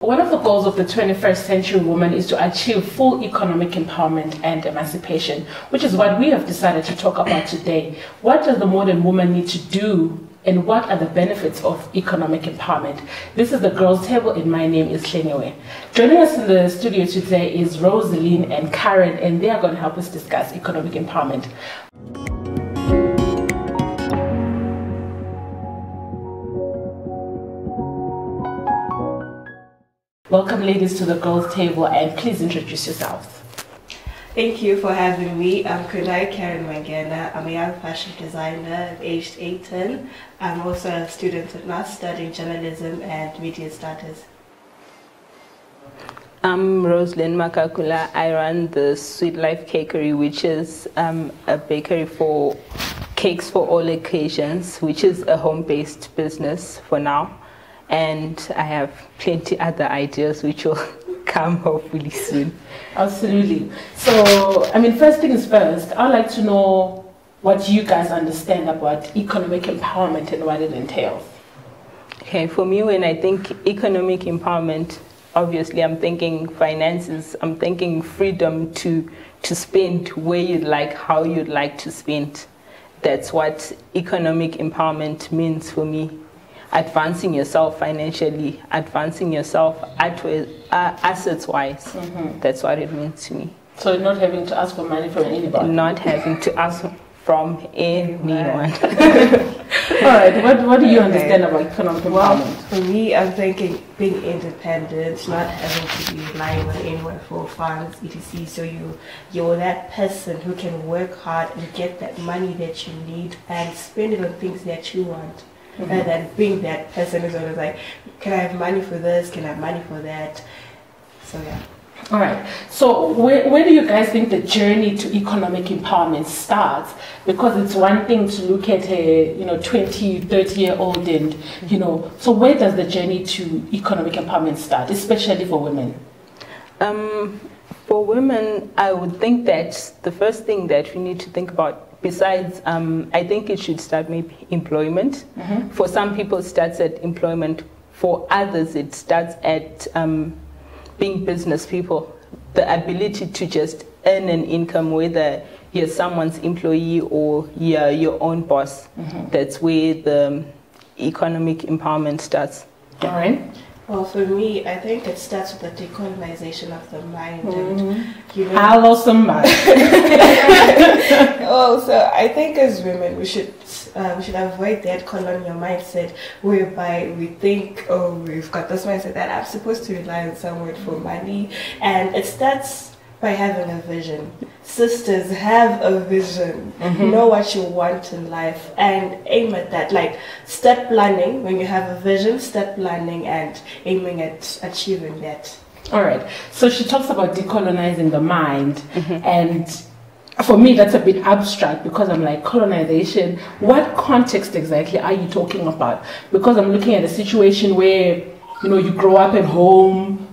One of the goals of the 21st century woman is to achieve full economic empowerment and emancipation, which is what we have decided to talk about today. What does the modern woman need to do, and what are the benefits of economic empowerment? This is the Girls Table, and my name is Hlengiwe. Joining us in the studio today is Rosaline and Karen, and they are going to help us discuss economic empowerment. Welcome, ladies, to the Girls Table, and please introduce yourselves. Thank you for having me. I'm Karen Mangena. I'm a young fashion designer, aged 18. I'm also a student at NAS studying journalism and media studies. I'm Rosaline Makakula. I run the Sweet Life Cakery, which is a bakery for cakes for all occasions, which is a home-based business for now. And I have plenty other ideas which will come hopefully soon. Absolutely. So, first things first, I'd like to know what you guys understand about economic empowerment and what it entails. Okay, for me, when I think economic empowerment, obviously I'm thinking finances, I'm thinking freedom to spend where you'd like, how you'd like to spend. That's what economic empowerment means for me. Advancing yourself financially, advancing yourself assets-wise. That's what it means to me. So not having to ask for money from anybody? Not having to ask from anyone. All right, what do you understand about economic empowerment? Well, for me, I'm thinking being independent, not having to be relying on anyone for funds, etc. So you're that person who can work hard and get that money that you need and spend it on things that you want. And then being that person who's always like, can I have money for this? Can I have money for that? So yeah. All right. So where do you guys think the journey to economic empowerment starts? Because it's one thing to look at a 20, 30-year-old and so where does the journey to economic empowerment start, especially for women? For women, I would think that the first thing that we need to think about, besides, I think it should start maybe employment. For some people, it starts at employment. For others, it starts at being business people. The ability to just earn an income, whether you're someone's employee or you're your own boss. That's where the economic empowerment starts. All right. Well, for me, I think it starts with the decolonization of the mind. And, Hello, somebody. Well, so I think as women, we should avoid that colonial mindset whereby we think, oh, we've got this mindset that I'm supposed to rely on someone for money. And it starts by having a vision. Sisters, have a vision. Know what you want in life and aim at that. Like, start planning. When you have a vision, start planning and aiming at achieving that. All right. So she talks about decolonizing the mind. And for me, that's a bit abstract because I'm like, colonization, what context exactly are you talking about? Because I'm looking at a situation where, you grow up at home,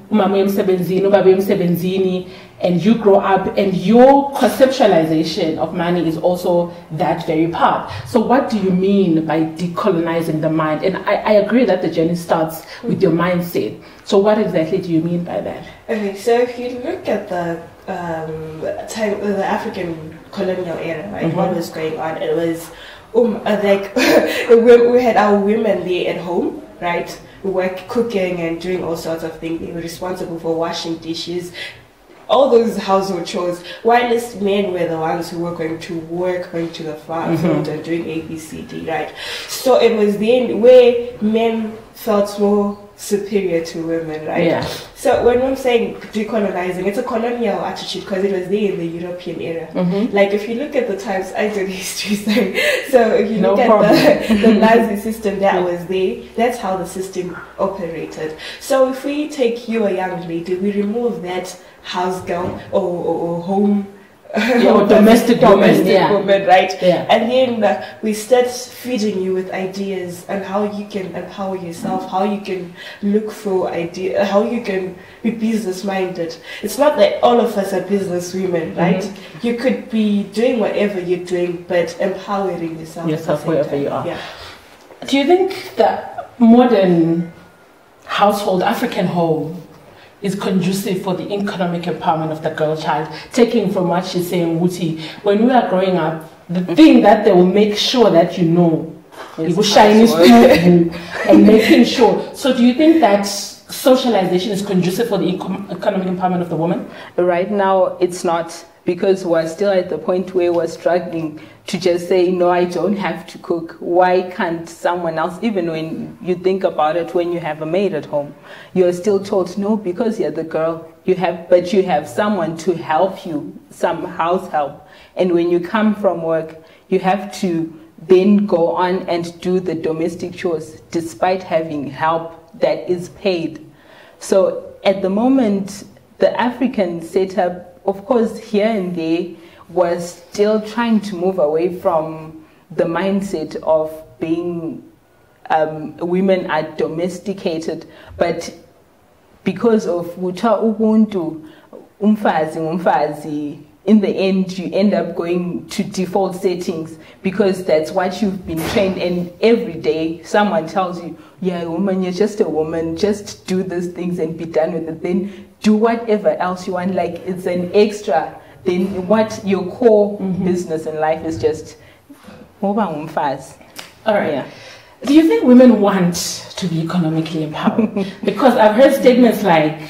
and you grow up and your conceptualization of money is also that very part. So what do you mean by decolonizing the mind? And I agree that the journey starts with your mindset. So what exactly do you mean by that? Okay, so if you look at the the African colonial era, right, what was going on, it was like we had our women there at home, right, work, cooking and doing all sorts of things. They were responsible for washing dishes, all those household chores, whilst men were the ones who were going to work, going to the farm field and doing ABCD, right? So it was then where men felt more superior to women, right? Yeah. So when I'm saying decolonizing, it's a colonial attitude because it was there in the European era. Like if you look at the times, I did history, so if you look at the Nazi system that was there, that's how the system operated. So if we take you, a young lady, we remove that house girl or home or domestic woman, right? Yeah. And then we start feeding you with ideas on how you can empower yourself, how you can look for ideas, how you can be business minded. It's not that all of us are business women, right? You could be doing whatever you're doing, but empowering yourself wherever you are. Yeah. Do you think that modern household, African home, is conducive for the economic empowerment of the girl child? Taking from what she's saying, Wuti, when we are growing up, the thing that they will make sure that you know is shiny and making sure. So do you think that socialization is conducive for the economic empowerment of the woman? Right now, it's not, because we're still at the point where we're struggling to just say, no, I don't have to cook. Why can't someone else? Even when you think about it, when you have a maid at home, you're still told, no, because you're the girl, but you have someone to help you, some house help. And when you come from work, you have to then go on and do the domestic chores despite having help that is paid. So at the moment, the African setup, of course, here and there, was still trying to move away from the mindset of being women are domesticated, but because of ubuntu, umfazi, in the end, you end up going to default settings because that's what you've been trained. And every day, someone tells you, yeah, woman, you're just a woman, just do these things and be done with it. Then do whatever else you want, like it's an extra. Then what your core business in life is just all right. Yeah. Do you think women want to be economically empowered? Because I've heard statements like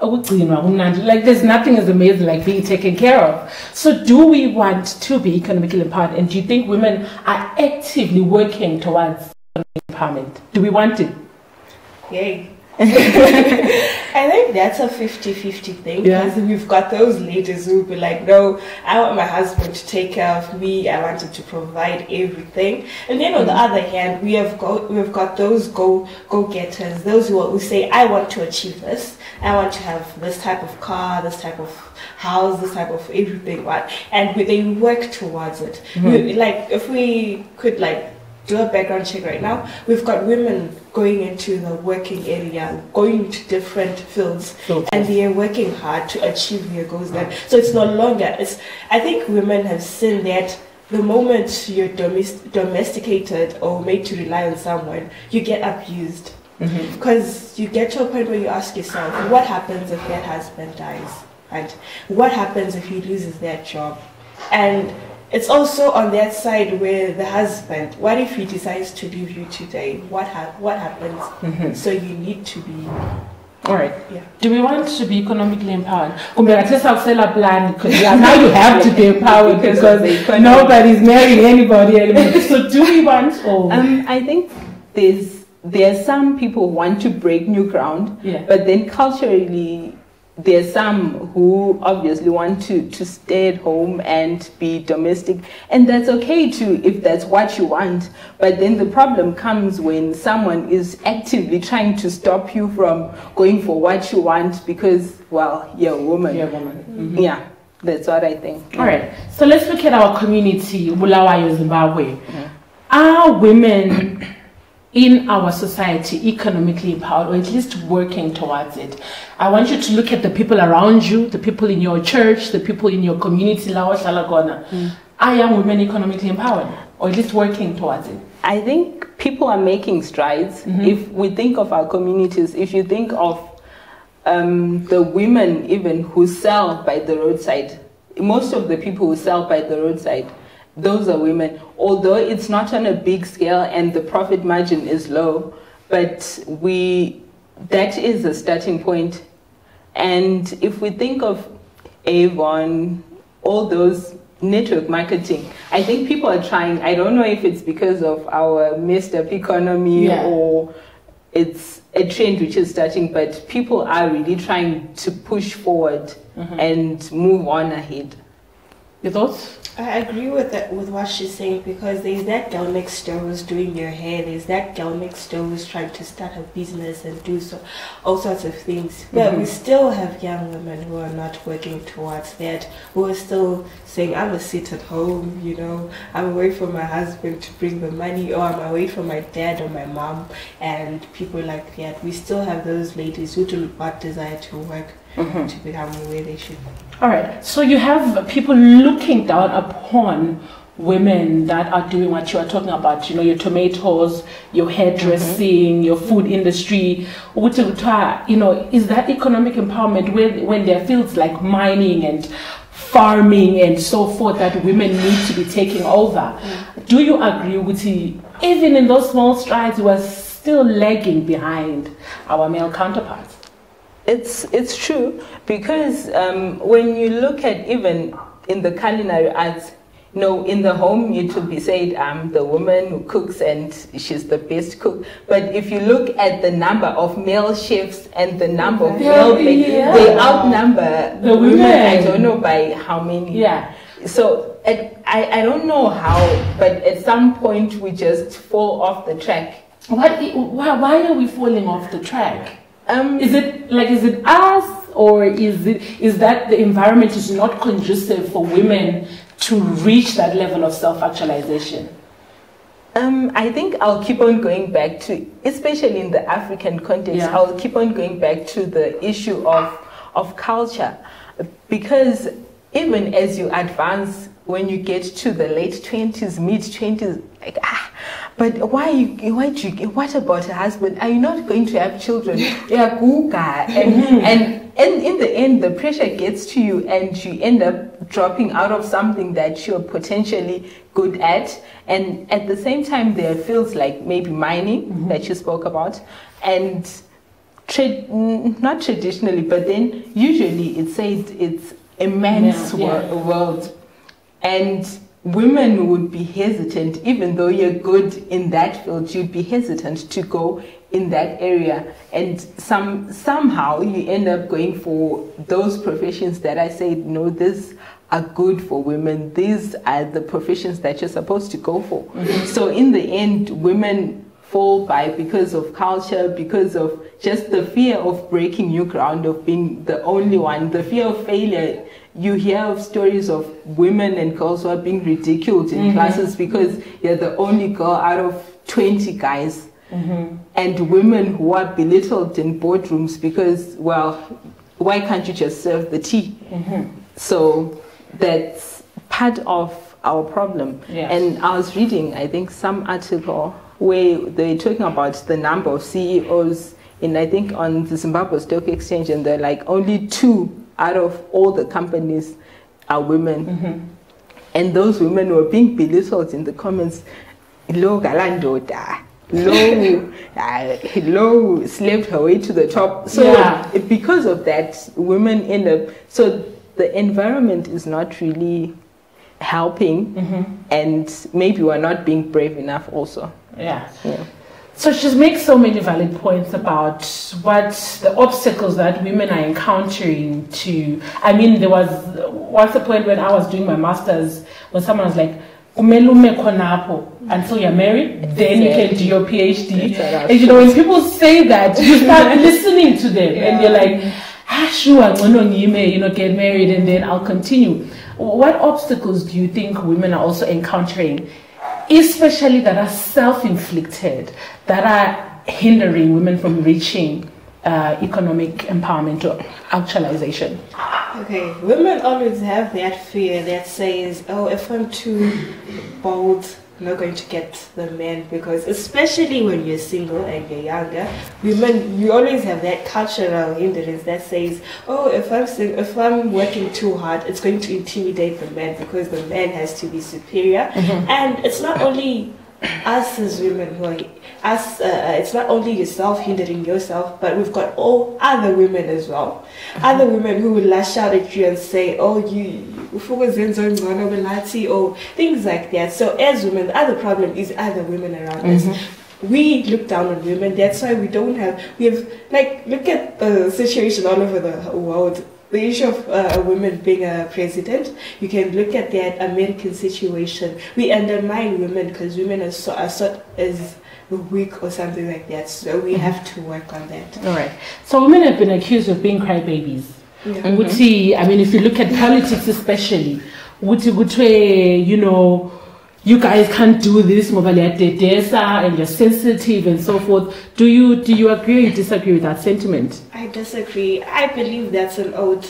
there's nothing as amazing like being taken care of. So do we want to be economically empowered? And do you think women are actively working towards economic empowerment? Do we want it? Yay. I think that's a 50-50 thing, because we've got those ladies who will be like, no, I want my husband to take care of me, I want him to provide everything. And then on the other hand, we've got those go-getters, those who say, I want to achieve this, I want to have this type of car, this type of house, this type of everything, right? And they work towards it. If we could do a background check right now, we've got women going into the working area, going to different fields, and they are working hard to achieve their goals there. So it's no longer, I think women have seen that the moment you're domesticated or made to rely on someone, you get abused. Because you get to a point where you ask yourself, what happens if that husband dies? And what happens if he loses that job? And it's also on that side where the husband, what if he decides to leave you today? What happens? So you need to be... All right. Yeah. Do we want to be economically empowered? Because now you have to be empowered because nobody's marrying anybody anymore. So do we want... I think there are some people who want to break new ground, but then culturally... There's some who obviously want to stay at home and be domestic, and that's okay too if that's what you want. But then the problem comes when someone is actively trying to stop you from going for what you want because, well, you're a woman. You're a woman. Yeah, that's what I think. All right, so let's look at our community, Bulawayo, Zimbabwe. Are women in our society economically empowered, or at least working towards it? I want you to look at the people around you, the people in your church, the people in your community. Are young women economically empowered, or at least working towards it? I think people are making strides. If we think of our communities, if you think of the women even who sell by the roadside, most of the people who sell by the roadside, those are women, although it's not on a big scale and the profit margin is low, but that is a starting point. And if we think of Avon, all those network marketing, I think people are trying. I don't know if it's because of our messed up economy or it's a trend which is starting, but people are really trying to push forward and move on ahead. Your thoughts? I agree with what she's saying, because there's that girl next door who's doing your hair, there's that girl next door who's trying to start a business and do all sorts of things. But we still have young women who are not working towards that, who are still saying, I'm gonna sit at home, I'm away from my husband to bring the money, or I'm away from my dad or my mom, and people like that. We still have those ladies who do not desire to work to become where they should be. All right, so you have people looking down upon women that are doing what you are talking about, your tomatoes, your hairdressing, your food industry, is that economic empowerment when there are fields like mining and farming and so forth that women need to be taking over? Do you agree with even in those small strides, we are still lagging behind our male counterparts? It's true, because when you look at even in the culinary arts, in the home it would be said the woman who cooks and she's the best cook. But if you look at the number of male chefs and the number of male bakers, they outnumber the women. I don't know by how many. Yeah. So I don't know how, but at some point we just fall off the track. Why are we falling off the track? Is it us, or is that the environment is not conducive for women to reach that level of self-actualization? I think I'll keep on going back to, especially in the African context, I'll keep on going back to the issue of culture, because even as you advance, when you get to the late 20s, mid-20s, but what about a husband? Are you not going to have children? And in the end, the pressure gets to you and you end up dropping out of something that you're potentially good at. And at the same time, there are fields like maybe mining that you spoke about, and not traditionally, but then usually it says it's a man's world. And women would be hesitant, even though you're good in that field, you'd be hesitant to go in that area. And somehow you end up going for those professions that I say, no, these are good for women. These are the professions that you're supposed to go for. So in the end, women fall by because of culture, because of just the fear of breaking new ground, of being the only one, the fear of failure. You hear of stories of women and girls who are being ridiculed in classes because you're the only girl out of 20 guys. And women who are belittled in boardrooms because, well, why can't you just serve the tea? So that's part of our problem. And I was reading, I think, some article where they're talking about the number of CEOs in, I think, on the Zimbabwe Stock Exchange, and they're like only 2 out of all the companies are women. And those women were being belittled in the comments. Low galandoda, low slaved her way to the top. So because of that, women end up, so the environment is not really helping, and maybe we're not being brave enough also. So she makes so many valid points about what the obstacles that women are encountering to, I mean, there was once a point when I was doing my master's when someone was like, until you're married, then you can do your PhD. And when people say that, you start listening to them, and you're like, sure, get married and then I'll continue. What obstacles do you think women are also encountering, especially that are self-inflicted, that are hindering women from reaching economic empowerment or actualization? Okay, women always have that fear that says, oh, if I'm too bold, I'm not going to get the man, because especially when you're single and you're younger, women, you always have that cultural hindrance that says, oh, if I'm working too hard, it's going to intimidate the man because the man has to be superior. And it's not only us as women who are it's not only yourself hindering yourself, but we've got all other women as well. Other women who will lash out at you and say, oh, or things like that. So as women, the other problem is other women around us. We look down on women. That's why we have like, look at the situation all over the world. The issue of women being a president, you can look at that American situation. We undermine women because women are sort as weak or something like that. So we have to work on that. All right. So women have been accused of being crybabies. I mean, if you look at politics especially, you guys can't do this, and you're sensitive and so forth. Do you agree or you disagree with that sentiment? I disagree. I believe that's an old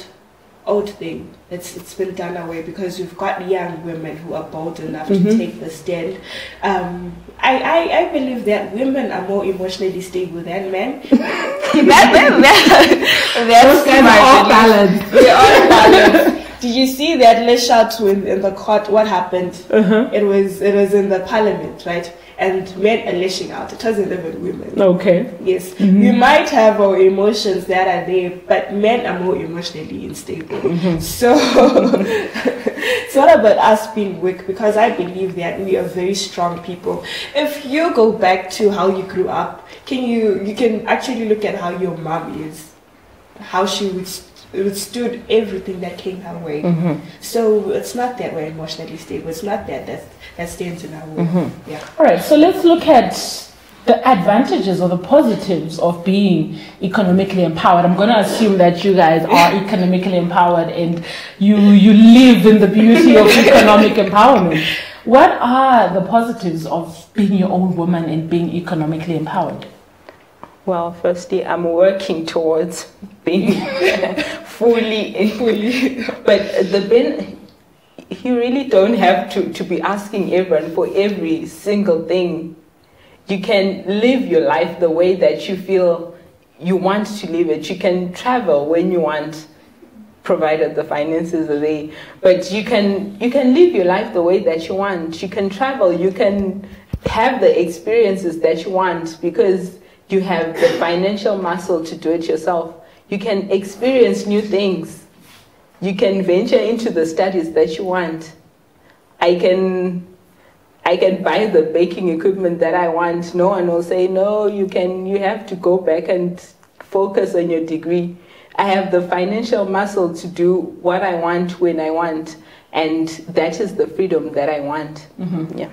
old thing. It's been done away because we've got young women who are bold enough to take the stand. I believe that women are more emotionally stable than men. That's kind of off balance. They're off balance. Did you see that Leshat in the court? What happened? It was in the parliament, right? And men are lashing out. It wasn't even women. Okay. Yes. We might have our emotions that are there, but men are more emotionally unstable. So it's not about us being weak, because I believe that we are very strong people. If you go back to how you grew up, you can actually look at how your mom is, how she withstood everything that came her way. So it's not that we're emotionally stable. It's not that stands in our way. Yeah. All right. So let's look at the advantages or the positives of being economically empowered. I'm going to assume that you guys are economically empowered and you live in the beauty of economic empowerment. What are the positives of being your own woman and being economically empowered? Well, firstly, I'm working towards being fully. But you really don't have to be asking everyone for every single thing. You can live your life the way that you feel you want to live it. You can travel when you want, provided the finances are there. But you can live your life the way that you want. You can travel. You can have the experiences that you want because you have the financial muscle to do it yourself. You can experience new things. You can venture into the studies that you want. I can buy the baking equipment that I want. No one will say, no, you have to go back and focus on your degree. I have the financial muscle to do what I want when I want. And that is the freedom that I want. Yeah.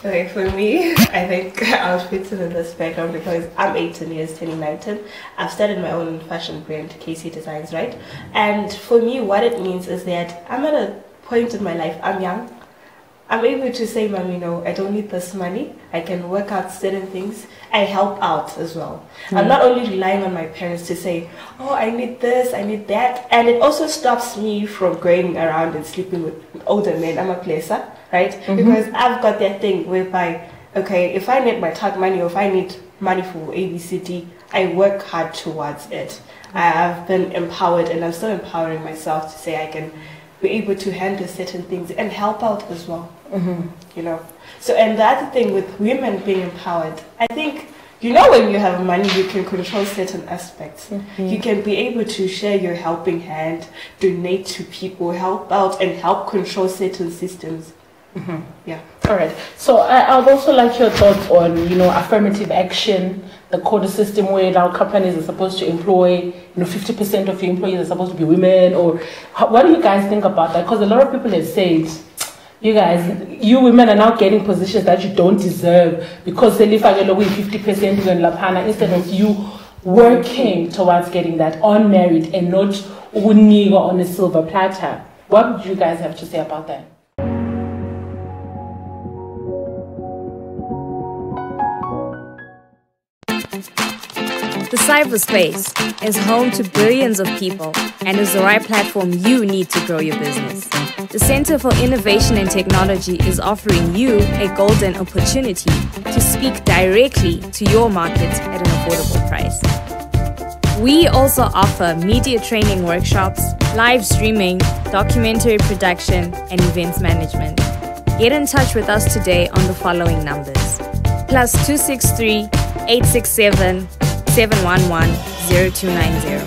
Okay, for me, I think I'll fit in this background because I'm 18 years, turning 19. I've started my own fashion brand, KC Designs, right? And for me, what it means is that I'm at a point in my life, I'm young. I'm able to say, Mom, I don't need this money. I can work out certain things. I help out as well. I'm not only relying on my parents to say, oh, I need this, I need that. And it also stops me from going around and sleeping with older men. I'm a placer, right? Because I've got that thing whereby, okay, if I need my tag money or if I need money for ABCD, I work hard towards it. I've been empowered and I'm still empowering myself to say I can be able to handle certain things and help out as well. So, and the other thing with women being empowered, I think, when you have money, you can control certain aspects. You can be able to share your helping hand, donate to people, help out and help control certain systems. Yeah. All right. So I'd also like your thoughts on, affirmative action, the quota system where now companies are supposed to employ, 50% of your employees are supposed to be women, or what do you guys think about that? Because a lot of people have said, you women are now getting positions that you don't deserve because they live with 50% in Lapana instead of you working towards getting that on merit and not on a silver platter. What would you guys have to say about that? The cyberspace is home to billions of people and is the right platform you need to grow your business. The Center for Innovation and Technology is offering you a golden opportunity to speak directly to your market at an affordable price. We also offer media training workshops, live streaming, documentary production, and events management. Get in touch with us today on the following numbers: +263 867 711-0290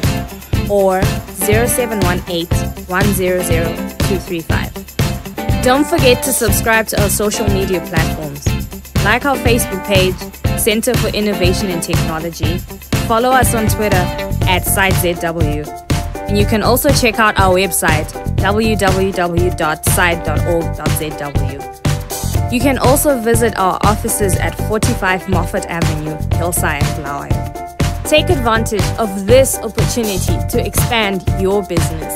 or 0718-100-235. Don't forget to subscribe to our social media platforms. Like our Facebook page, Center for Innovation and Technology. Follow us on Twitter @SiteZW. And you can also check out our website, www.site.org.zw. You can also visit our offices at 45 Moffat Avenue, Hillside, Bulawayo. Take advantage of this opportunity to expand your business.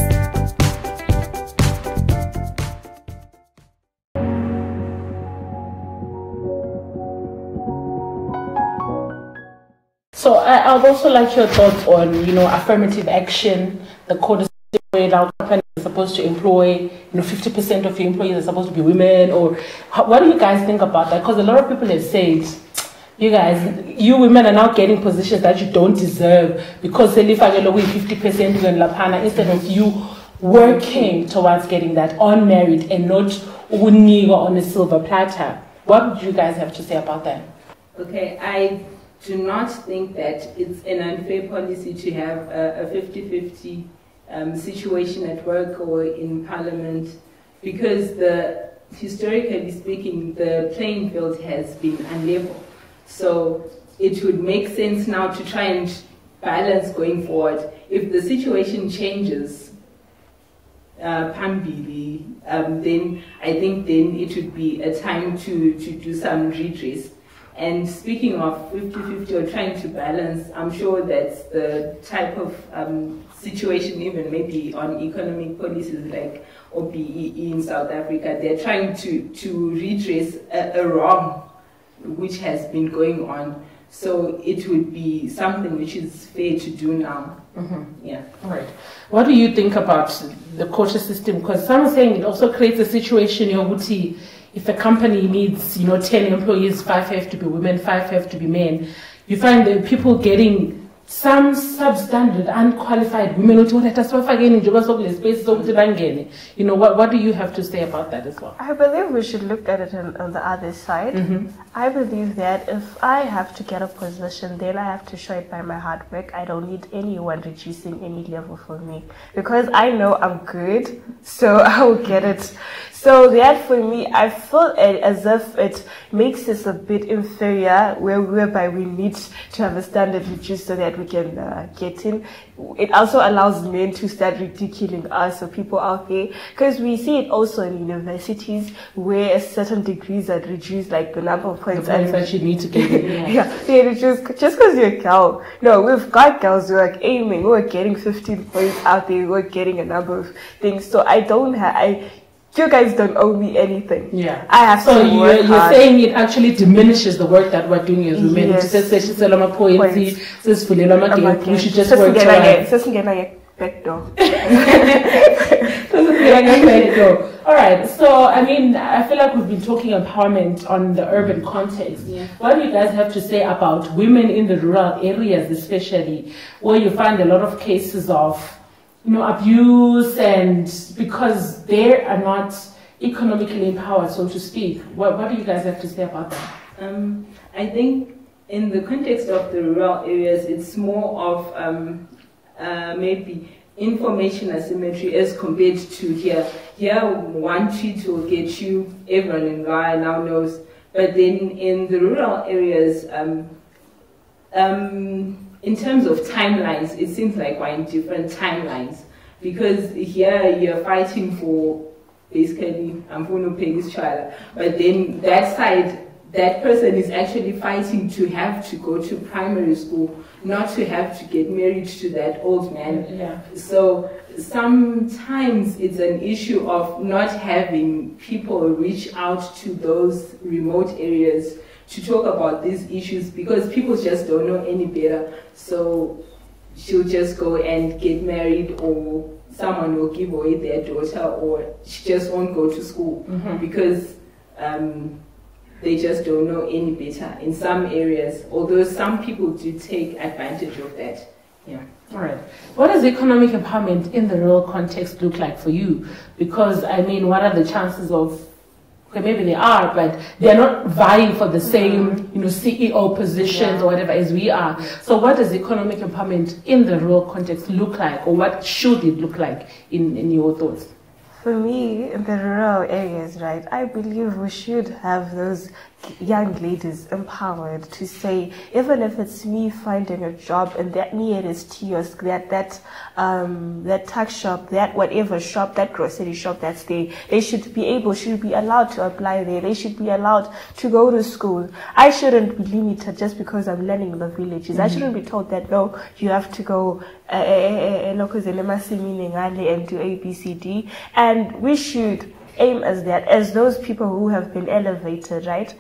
So I'd also like your thoughts on, affirmative action, the quota our company is supposed to employ, 50% of your employees are supposed to be women, or what do you guys think about that? Because a lot of people have said, you women are now getting positions that you don't deserve because they live 50% in Lapana instead of you working towards getting that on merit and not on a silver platter. What would you guys have to say about that? Okay, I do not think that it's an unfair policy to have a 50-50 situation at work or in parliament, because historically speaking, the playing field has been unlevel. So it would make sense now to try and balance going forward. If the situation changes, Pambili, then I think then it would be a time to do some redress. And speaking of 50-50 or trying to balance, I'm sure that's the type of situation, even maybe on economic policies like OBE in South Africa, they're trying to redress a wrong which has been going on. So it would be something which is fair to do now. Yeah. All right. What do you think about the quota system? Because some are saying it also creates a situation, if a company needs, 10 employees, 5 have to be women, 5 have to be men, you find that people getting some substandard, unqualified women. What do you have to say about that as well? I believe we should look at it on the other side. I believe that if I have to get a position, then I have to show it by my hard work. I don't need anyone reducing any level for me, because I know I'm good, so I will get it. So that for me, I feel as if it makes us a bit inferior, whereby we need to have a standard reduced so that we can get in. It also allows men to start ridiculing us, or people out there, because we see it also in universities where certain degrees are reduced, like the number of points that you need to get in. They reduce just because you're a girl. No, we've got girls who are aiming, who are getting 15 points out there, who are getting a number of things. So you guys don't owe me anything. Yeah. I have to work you're hard. saying it actually diminishes the work that we're doing as women. Yes. We should just work hard. Back door. All right. So, I feel like we've been talking empowerment on the urban context. Yeah. What do you guys have to say about women in the rural areas, especially, where you find a lot of cases of abuse, and because they are not economically empowered, so to speak? What do you guys have to say about that? I think in the context of the rural areas, it's more of maybe information asymmetry as compared to here. Here, one tweet will get you, everyone in Raya now knows. But then in the rural areas, in terms of timelines, it seems like we're in different timelines, because here you're fighting for basically Amfuno Peggy's child, but then that side, that person is actually fighting to have to go to primary school, not to have to get married to that old man. Yeah. So sometimes it's an issue of not having people reach out to those remote areas to talk about these issues, because people just don't know any better. So she'll just go and get married, or someone will give away their daughter, or she just won't go to school because they just don't know any better in some areas, although some people do take advantage of that. Yeah. All right. What does economic empowerment in the rural context look like for you? Because, what are the chances of, okay, maybe they are, but they're not vying for the same, CEO positions or whatever as we are. So what does economic empowerment in the rural context look like, or what should it look like in your thoughts? For me, in the rural areas, right, I believe we should have those young ladies empowered to say, even if it's me finding a job in that nearest kiosk, that tuck shop, that whatever shop, that grocery shop that's there, they should be allowed to apply there. They should be allowed to go to school. I shouldn't be limited just because I'm learning in the villages. I shouldn't be told that, no, you have to go and do A, B, C, D. And we should aim as that, as those people who have been elevated, right?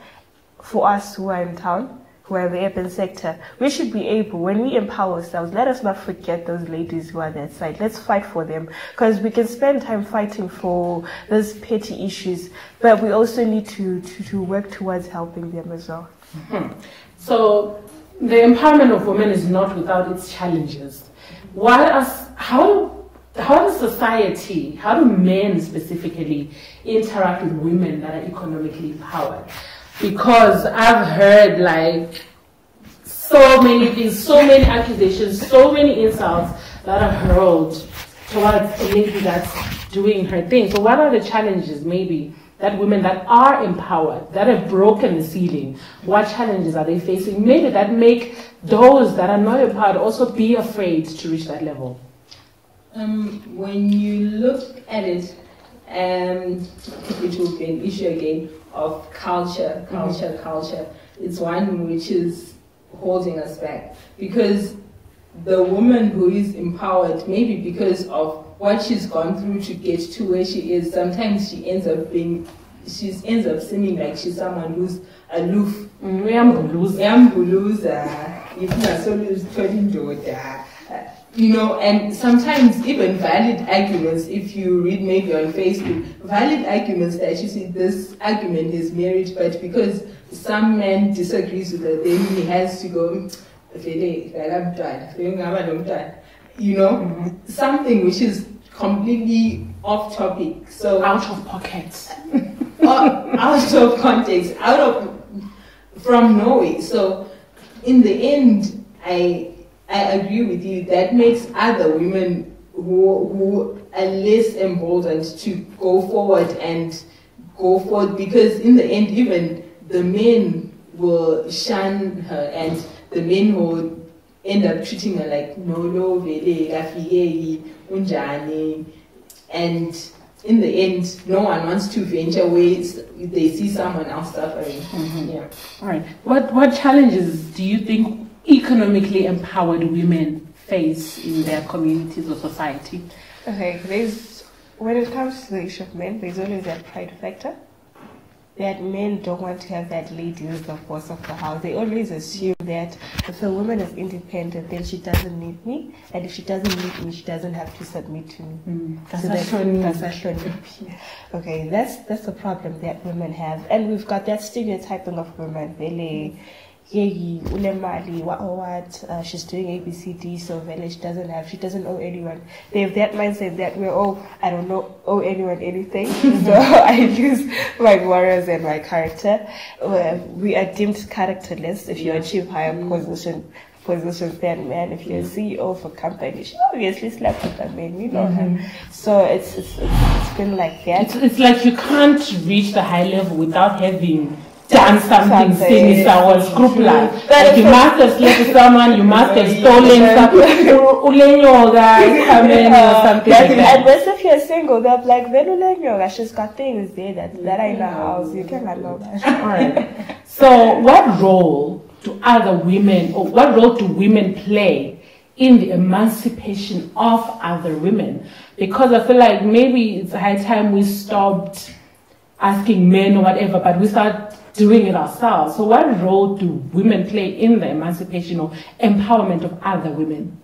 For us who are in town, who are in the urban sector, we should be able, when we empower ourselves, let us not forget those ladies who are that side. Let's fight for them, because we can spend time fighting for those petty issues, but we also need to work towards helping them as well. So the empowerment of women is not without its challenges. How does society, how do men specifically interact with women that are economically empowered? Because I've heard like so many things, so many accusations, so many insults that are hurled towards a lady that's doing her thing. So what are the challenges maybe that women that are empowered, that have broken the ceiling, what challenges are they facing? Maybe that make those that are not empowered also be afraid to reach that level. When you look at it, it will be an issue again of culture. It's one which is holding us back, because the woman who is empowered, maybe because of what she's gone through to get to where she is, sometimes she ends up seeming like she's someone who's aloof. You know, and sometimes even valid arguments, if you read maybe on Facebook, valid arguments that you see this argument is merit, but because some man disagrees with it, then he has to go, you know, something which is completely off topic. So out of pocket. Out of context, from nowhere. So in the end, I agree with you. That makes other women who are less emboldened to go forward, because in the end, even the men will shun her, and the men will end up treating her like no, and in the end, no one wants to venture where they see someone else suffering. Yeah. All right. What challenges do you think economically empowered women face in their communities or society? Okay, when it comes to the issue of men, there's always that pride factor. That men don't want to have that lady who's the boss of the house. They always assume that if a woman is independent, then she doesn't need me, and if she doesn't need me, she doesn't have to submit to me. Okay, that's the problem that women have, and we've got that stereotyping of women. Really, she's doing ABCD, so she doesn't owe anyone. They have that mindset that I don't owe anyone anything, so I lose my morals and my character. We are deemed characterless if you achieve higher positions than men. If you're a CEO of a company, she obviously slept with a man, we know her. So it's been like that. It's like you can't reach the high level without having done something sinister or scrupulous. Like you must have slept with someone, you must have stolen something, or something like that. Unless if you're single, they're like, she's got things there that are in the house, you cannot know that. Alright. So what role do women play in the emancipation of other women? Because I feel like maybe it's high time we stopped asking men or whatever, but we start doing it ourselves. So what role do women play in the emancipation or empowerment of other women?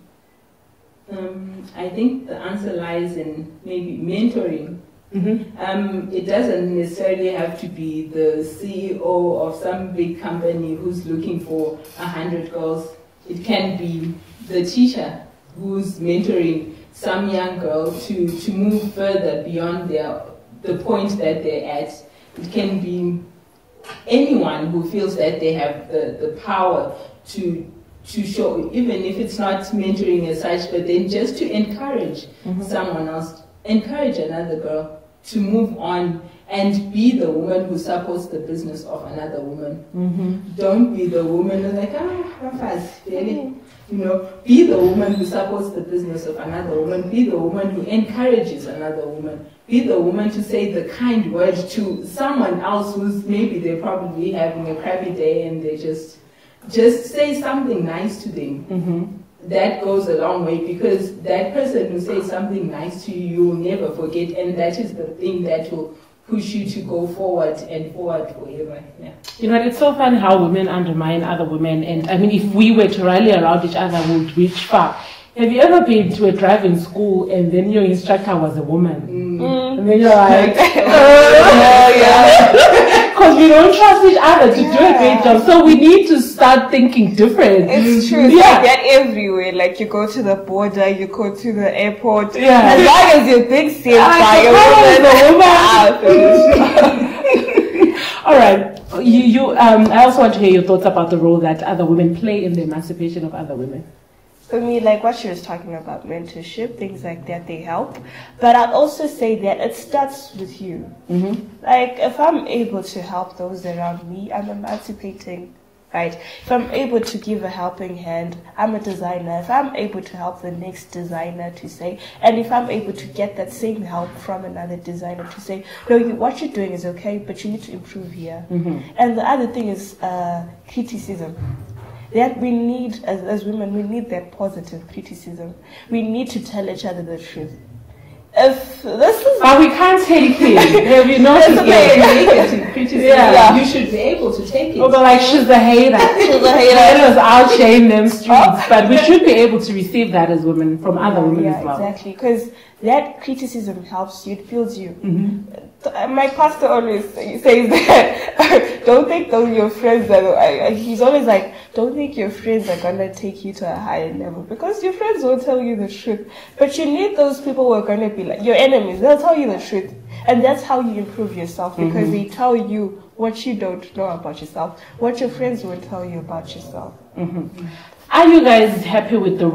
I think the answer lies in maybe mentoring. It doesn't necessarily have to be the CEO of some big company who's looking for 100 girls. It can be the teacher who's mentoring some young girl to move further beyond the point that they're at. It can be anyone who feels that they have the power to show, even if it's not mentoring as such, but then just to encourage someone else, encourage another girl to move on and be the woman who supports the business of another woman. Don't be the woman who's like, really? You know, be the woman who supports the business of another woman. Be the woman who encourages another woman. Be the woman to say the kind word to someone else who's maybe they're probably having a crappy day, and they just say something nice to them. That goes a long way, because that person who says something nice to you, you will never forget, and that is the thing that will push you to go forward and forward forever. Yeah. You know, it's so funny how women undermine other women. And I mean, if we were to rally around each other, we would reach far. Have you ever been to a driving school and then your instructor was a woman? And then you're like, because we don't trust each other to do a great job. So we need to start thinking different. It's true. It's like that everywhere. Like you go to the border, you go to the airport. Yeah. As long as you're big safe by a woman. All right. I also want to hear your thoughts about the role that other women play in the emancipation of other women. For me, like what she was talking about, mentorship, things like that, they help. But I'd also say that it starts with you. Like, if I'm able to help those around me, I'm emancipating, right? If I'm able to give a helping hand, I'm a designer. If I'm able to help the next designer to say, and if I'm able to get that same help from another designer to say, no, what you're doing is okay, but you need to improve here. And the other thing is criticism. That we need, as women, we need that positive criticism. We need to tell each other the truth. If this is... But we can't take it. Have you noticed that? You should be able to take it. But like, she's a hater. She's a hater. Haters outshame them streets. But we should be able to receive that as women from other women as well. Exactly. Because that criticism helps you. It builds you. My pastor always says that don't think those your friends that he's always like, don't think your friends are gonna take you to a higher level, because your friends will tell you the truth. But you need those people who are gonna be like your enemies. They'll tell you the truth, and that's how you improve yourself, because they tell you what you don't know about yourself, what your friends won't tell you about yourself. Are you guys happy with the